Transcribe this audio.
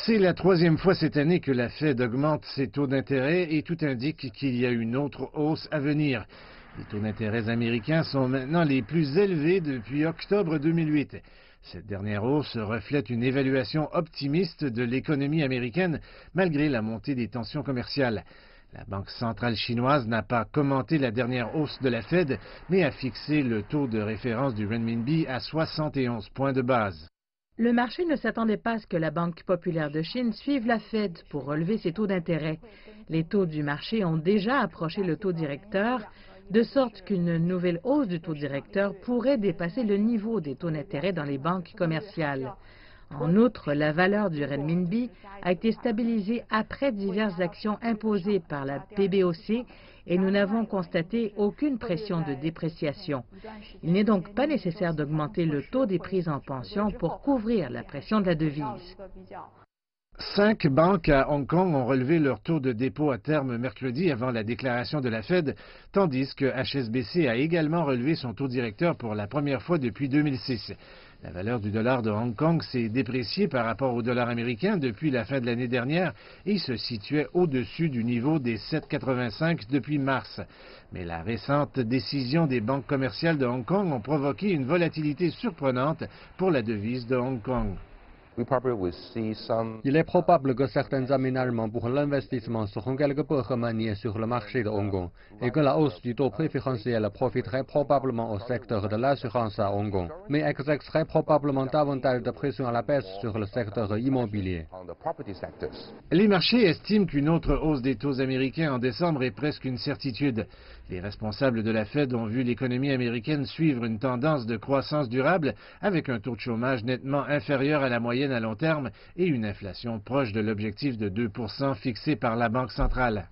C'est la troisième fois cette année que la Fed augmente ses taux d'intérêt et tout indique qu'il y a une autre hausse à venir. Les taux d'intérêt américains sont maintenant les plus élevés depuis octobre 2008. Cette dernière hausse reflète une évaluation optimiste de l'économie américaine malgré la montée des tensions commerciales. La Banque centrale chinoise n'a pas commenté la dernière hausse de la Fed, mais a fixé le taux de référence du renminbi à 71 points de base. Le marché ne s'attendait pas à ce que la Banque populaire de Chine suive la Fed pour relever ses taux d'intérêt. Les taux du marché ont déjà approché le taux directeur, de sorte qu'une nouvelle hausse du taux directeur pourrait dépasser le niveau des taux d'intérêt dans les banques commerciales. En outre, la valeur du renminbi a été stabilisée après diverses actions imposées par la PBOC et nous n'avons constaté aucune pression de dépréciation. Il n'est donc pas nécessaire d'augmenter le taux des prises en pension pour couvrir la pression de la devise. 5 banques à Hong Kong ont relevé leur taux de dépôt à terme mercredi avant la déclaration de la Fed, tandis que HSBC a également relevé son taux directeur pour la première fois depuis 2006. La valeur du dollar de Hong Kong s'est dépréciée par rapport au dollar américain depuis la fin de l'année dernière et se situait au-dessus du niveau des 7,85 depuis mars. Mais la récente décision des banques commerciales de Hong Kong ont provoqué une volatilité surprenante pour la devise de Hong Kong. Il est probable que certains aménagements pour l'investissement seront quelque peu remaniés sur le marché de Hong Kong et que la hausse du taux préférentiel profiterait probablement au secteur de l'assurance à Hong Kong, mais exercerait probablement davantage de pression à la baisse sur le secteur immobilier. Les marchés estiment qu'une autre hausse des taux américains en décembre est presque une certitude. Les responsables de la Fed ont vu l'économie américaine suivre une tendance de croissance durable avec un taux de chômage nettement inférieur à la moyenne à long terme et une inflation proche de l'objectif de 2% fixé par la Banque centrale.